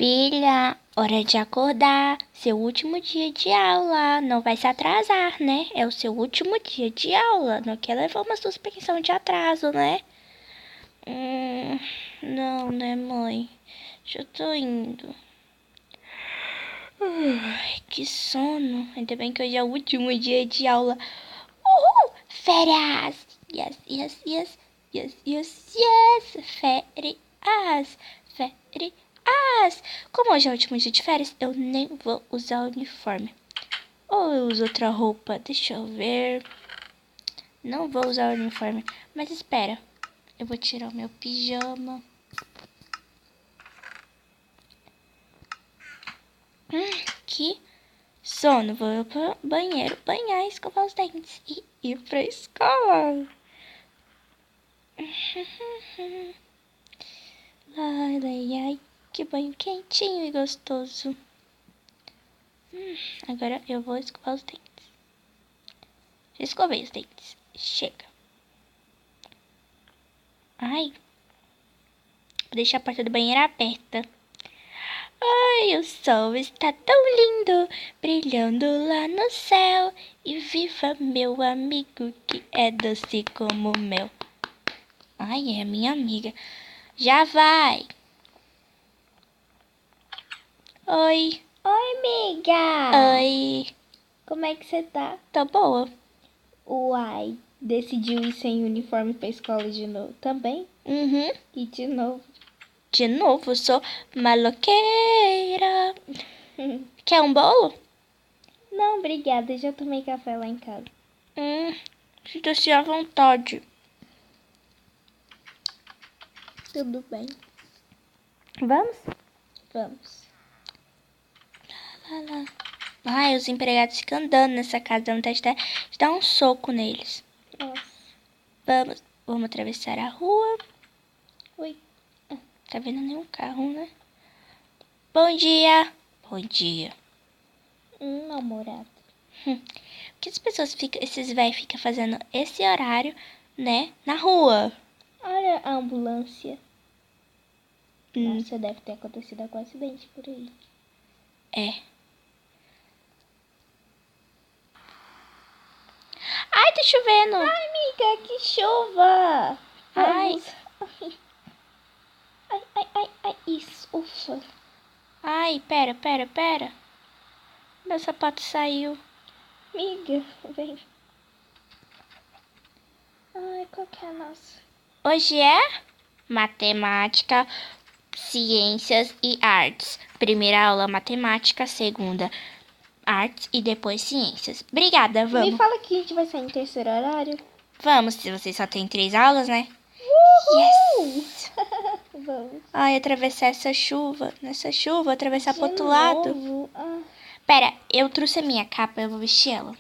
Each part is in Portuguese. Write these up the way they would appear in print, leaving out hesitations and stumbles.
Filha, hora de acordar. Seu último dia de aula. Não vai se atrasar, né? É o seu último dia de aula. Não quer levar uma suspensão de atraso, né? Não, né, mãe? Já tô indo. Ai, que sono. Ainda bem que hoje é o último dia de aula. Uhul! Férias! Yes, yes, yes. Yes, yes, yes. Férias. Férias. Como hoje é o último dia de férias, eu nem vou usar o uniforme. Ou eu uso outra roupa? Deixa eu ver. Não vou usar o uniforme. Mas espera. Eu vou tirar o meu pijama. Que sono. Vou pro banheiro, banhar, escovar os dentes e ir pra escola. Ai, ai, ai, que banho quentinho e gostoso. Agora eu vou escovar os dentes. Já escovei os dentes. Chega. Ai, vou deixar a porta do banheiro aberta. Ai, o sol está tão lindo, brilhando lá no céu. E viva meu amigo que é doce como mel. Ai, é minha amiga. Já vai. Oi. Oi, amiga! Oi. Como é que você tá? Tô boa. Uai, decidiu ir sem uniforme pra escola de novo também? Uhum. E de novo? De novo, sou maloqueira. Quer um bolo? Não, obrigada, já tomei café lá em casa. Sinta-se à vontade. Tudo bem, Vamos? vamos. Ai, os empregados ficam andando nessa casa, dando vontade de dar um soco neles. Nossa. Vamos atravessar a rua. Oi. Tá vendo nenhum carro, né? Bom dia. Bom dia. Namorado. Por que as pessoas ficam, esses velhos ficam fazendo esse horário, né, na rua? Olha a ambulância. Nossa, deve ter acontecido algum acidente por aí. É. Ai, tá chovendo. Ai, amiga, que chuva! Ai. Vamos. Ai, isso, ufa. Ai, pera. Meu sapato saiu. Amiga, vem. Ai, qual que é a nossa? Hoje é matemática, ciências e artes. Primeira aula matemática, segunda artes e depois ciências. Obrigada, Me vamos. fala que a gente vai sair em terceiro horário. Vamos, se vocês só tem 3 aulas, né? Yes! Vamos. Ai, atravessar essa chuva. Nessa chuva, atravessar pro outro De lado. novo? Pera, eu trouxe a minha capa, eu vou vestir ela.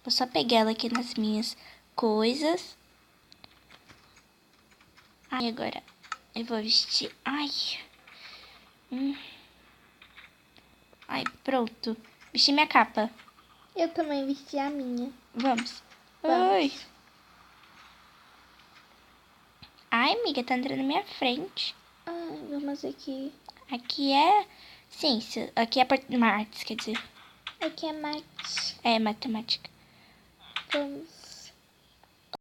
Vou só pegar ela aqui nas minhas coisas. Ai, agora eu vou vestir. Ai. Ai, pronto. Vesti minha capa. Eu também vesti a minha. Vamos. Vamos. Ai. Ai, amiga, tá entrando na minha frente. Ai, vamos aqui. Aqui é ciência. Aqui é artes, quer dizer. Aqui é mate. É matemática. Vamos.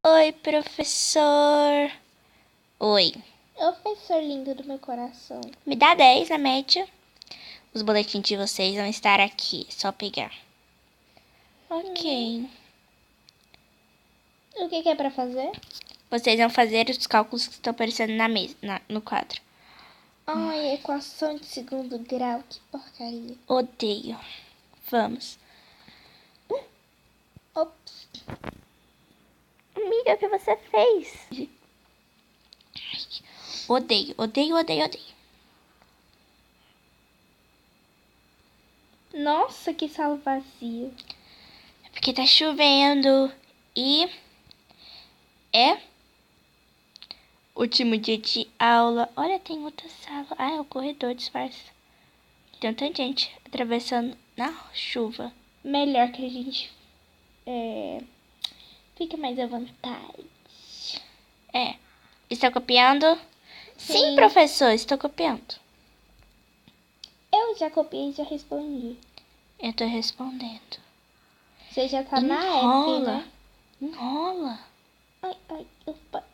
Oi, professor. Oi. Professor lindo do meu coração. Me dá 10 na média. Os boletins de vocês vão estar aqui. Só pegar. Ok. O que é pra fazer? Vocês vão fazer os cálculos que estão aparecendo na mesa, no quadro. Ai, equação de segundo grau. Que porcaria. Odeio. Vamos. Ops. Amiga, o que você fez? Odeio. Nossa, que sala vazia. É porque tá chovendo e é último dia de aula. Olha, tem outra sala. Ah, é o corredor, disfarça. Tem tanta gente atravessando na chuva. Melhor que a gente fique mais à vontade. É. Está copiando? Sim, Sim. professor, estou copiando. Eu já copiei e já respondi. Eu tô respondendo. Você já tá na app, Enrola. né? Enrola. Ai, opa.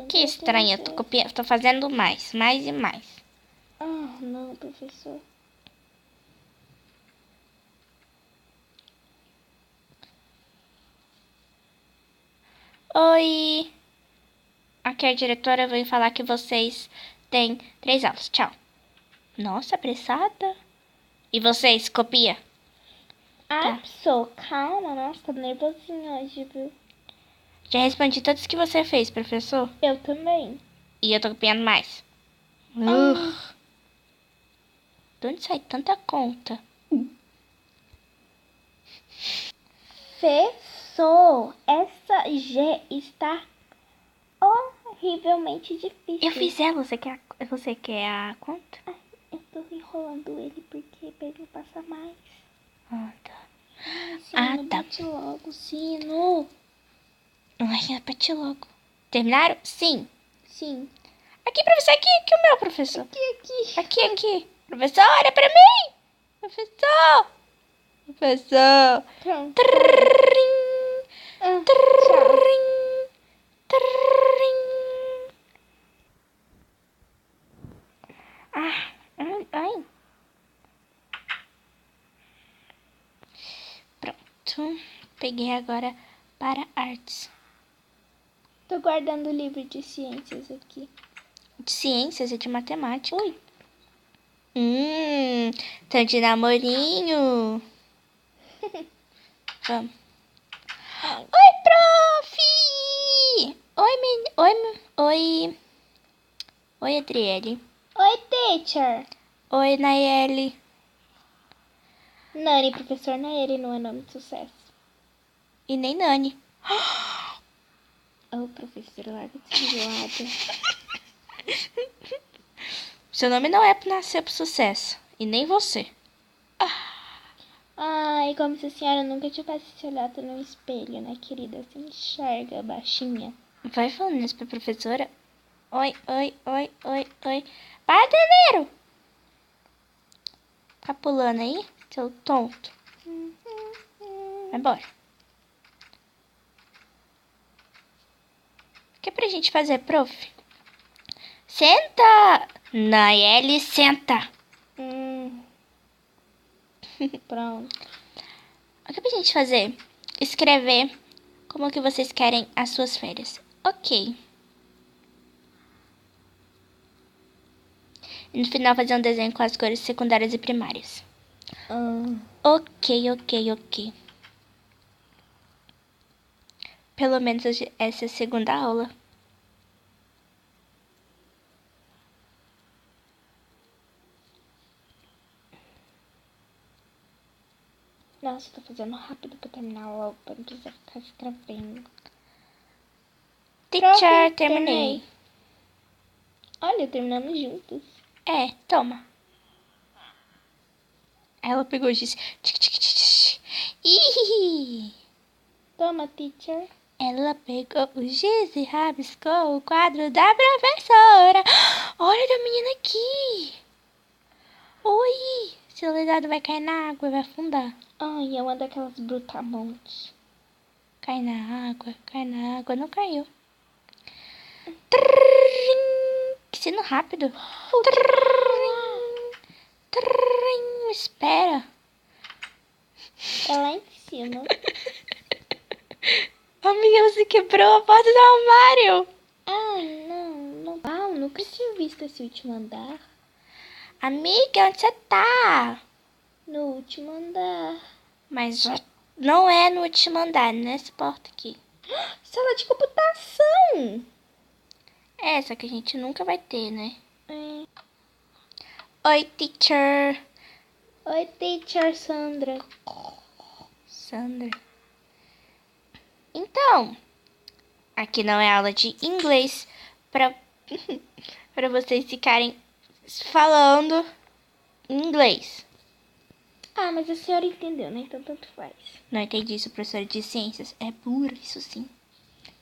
Que estranho, eu tô fazendo mais e mais. Ah, não, professor. Oi. Aqui é a diretora, veio falar que vocês têm 3 aulas. Tchau. Nossa, apressada. E vocês, copia? Tá. Sou, calma, nossa, tô nervosinha hoje, viu? Já respondi todos que você fez, professor. Eu também. E eu tô copiando mais. Ah. De onde sai tanta conta? Professor, essa G está horrivelmente difícil. Eu fiz ela, você quer a conta? Ai, eu tô enrolando ele porque pra ele não passar mais. Ah, tá. Ai, sino, tá. bate logo, sino. Ai, repete logo. Terminaram? Sim. Sim. Aqui, professor, aqui o meu, professor. Aqui. Aqui. Professor, olha pra mim. Professor. Pronto. Trrrim, Tchau. trrrim, trrrim. Ai. Pronto. Peguei agora para artes. Tô guardando o livro de ciências aqui. De ciências e de matemática. Ui. Tão de namorinho. Vamos. Oi, prof! Oi, Adriele. Oi, teacher. Oi, Nayeli. Nani, professor Nayeli não é nome de sucesso. E nem Nani. Ô, professor, larga de zoada. Seu nome não é pra nascer pro sucesso. E nem você. Ai, como se a senhora nunca tivesse se olhado no espelho, né, querida? Você enxerga, baixinha. Vai falando isso pra professora. Oi. Padeneiro! Tá pulando aí, seu tonto. Vai embora. O que é pra gente fazer, prof? Senta! Nayeli, senta! Pronto. O que é pra gente fazer? Escrever como que vocês querem as suas férias. Ok. E no final fazer um desenho com as cores secundárias e primárias. Ok. Pelo menos hoje, essa é a segunda aula. Nossa, tô fazendo rápido pra terminar logo, pra não precisar ficar escrevendo. Teacher, terminei. Olha, terminamos juntos. É, toma. Ela pegou e disse... Ih! Toma, teacher. Ela pegou o giz e rabiscou o quadro da professora. Olha a menina aqui. Oi. Seu leidado vai cair na água e vai afundar. Ai, é uma daquelas brutamontes. Cai na água. Não caiu. Trrrim. Que sino rápido. Trrrim. Espera. É lá em cima. Amiga, você quebrou a porta do armário. Ai, não. Ah, eu nunca tinha visto esse último andar. Amiga, onde você tá? No último andar. Mas já não é no último andar, nessa porta aqui. Sala de computação. É, só que a gente nunca vai ter, né? É. Oi, teacher. Oi, teacher Sandra. Sandra. Então, aqui não é aula de inglês pra, pra vocês ficarem falando inglês. Ah, mas a senhora entendeu, né? Então tanto faz. Não entendi isso, professora de ciências. É pura, isso sim.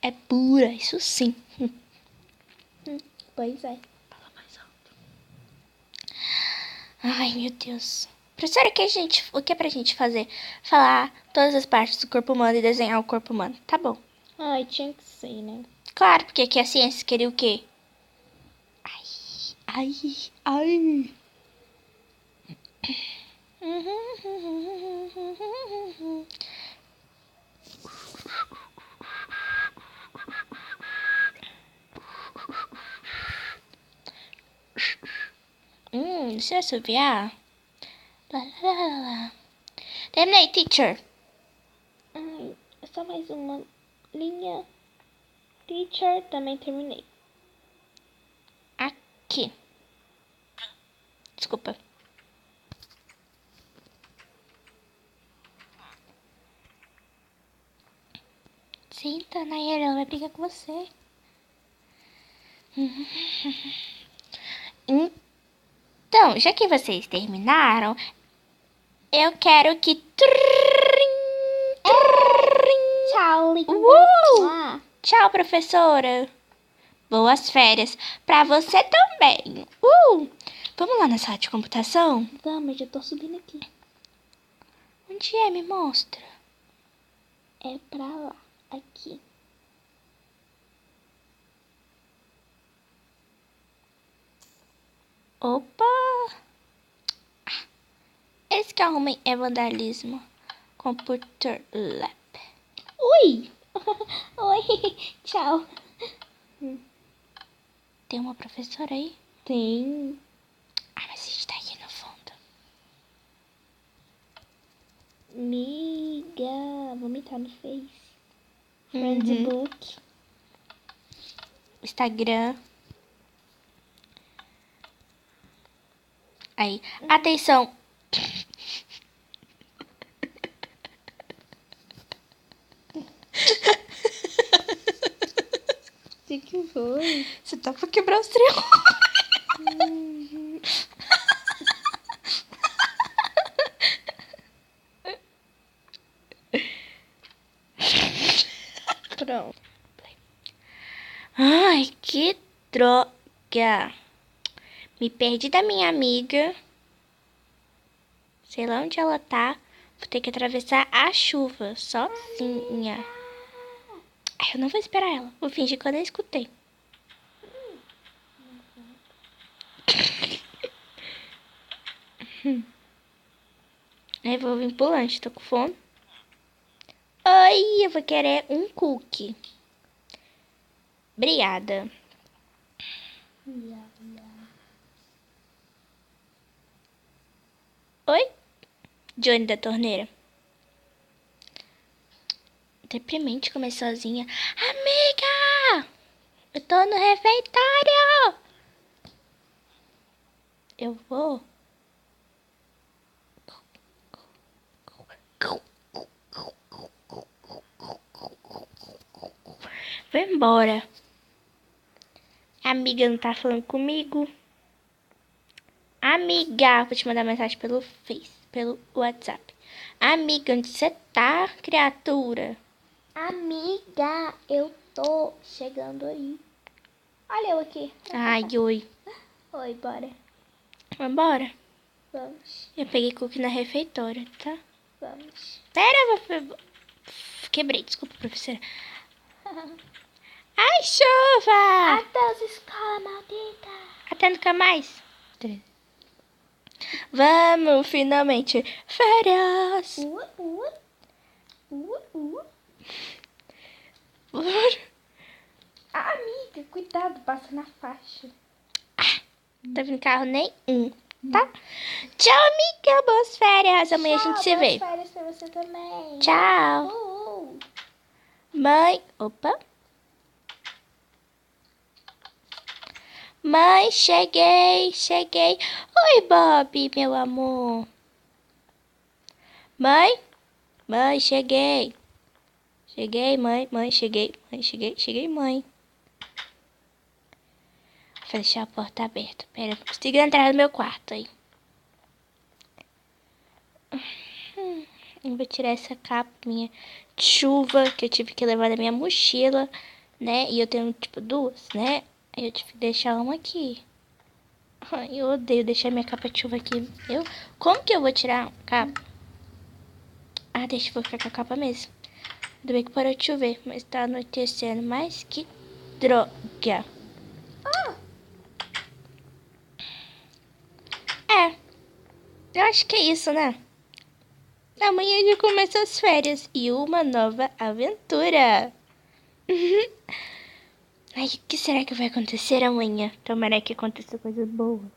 É pura, isso sim. Pois é. Fala mais alto. Ai, meu Deus. Professora, o que é pra gente fazer? Falar todas as partes do corpo humano e desenhar o corpo humano. Tá bom. Ai, tinha que ser, né? Claro, porque aqui a ciência queria o quê? Ai, ai. Deixa eu assoviar. Lá, lá, lá, lá. Terminei, teacher. Ai, é só mais uma linha. Teacher, também terminei. Aqui. Desculpa. Senta, Nayara, ela vai brigar com você. Então, já que vocês terminaram, eu quero que... Tchau, linda. Tchau, professora. Boas férias pra você também. Vamos lá na sala de computação? Vamos, já tô subindo aqui. Onde é? Me mostra. É pra lá, aqui. Opa! Esse que eu arrumei é vandalismo. Computer Lab. Ui! Oi, tchau. Tem uma professora aí? Tem. Ah, mas a gente tá aqui no fundo. Miga, vou mitar no Face. Facebook. Instagram. Aí, atenção. O que foi? Você tá pra quebrar os triângulos. Pronto. Ai, que droga. Me perdi da minha amiga. Sei lá onde ela tá. Vou ter que atravessar a chuva sozinha. Ai, eu não vou esperar ela. Vou fingir que eu nem escutei. Aí vou vir pro lanche, tô com fome. Oi, eu vou querer um cookie. Obrigada. Oi? Johnny da torneira. Deprimente comer sozinha. Amiga! Eu tô no refeitório! Eu vou... Vou embora. A amiga não tá falando comigo. Amiga, vou te mandar mensagem pelo Face, pelo WhatsApp. Amiga, onde você tá, criatura? Amiga, eu tô chegando aí. Olha eu aqui. Ai, oi. Oi, bora. Vambora. Vamos, Eu peguei cookie na refeitória, tá? vamos. Pera, quebrei, desculpa, professora. Ai, chuva! Adeus, escola maldita. Até nunca mais. Vamos, finalmente. Férias. Amiga, cuidado, passa na faixa. Não tá vindo carro nenhum, tá? Tchau, amiga. Boas férias. Amanhã a gente se vê. Boas férias pra você também. Tchau. Mãe. Opa. Mãe, cheguei. Oi, Bob, meu amor. Mãe. Mãe, cheguei. Cheguei, mãe. Cheguei, mãe. Vou fechar a porta aberta. Pera, não consigo entrar no meu quarto aí. Eu vou tirar essa capa minha de chuva que eu tive que levar da minha mochila, né? E eu tenho, tipo, duas, né? Aí eu tive que deixar uma aqui. Ai, eu odeio deixar minha capa de chuva aqui. Como que eu vou tirar a capa? Ah, deixa eu ficar com a capa mesmo. Ainda bem que parou de chover, mas tá anoitecendo. Mas que droga. É, eu acho que é isso, né? Amanhã já começa as férias e uma nova aventura. Ai, o que será que vai acontecer amanhã? Tomara que aconteça coisas boas.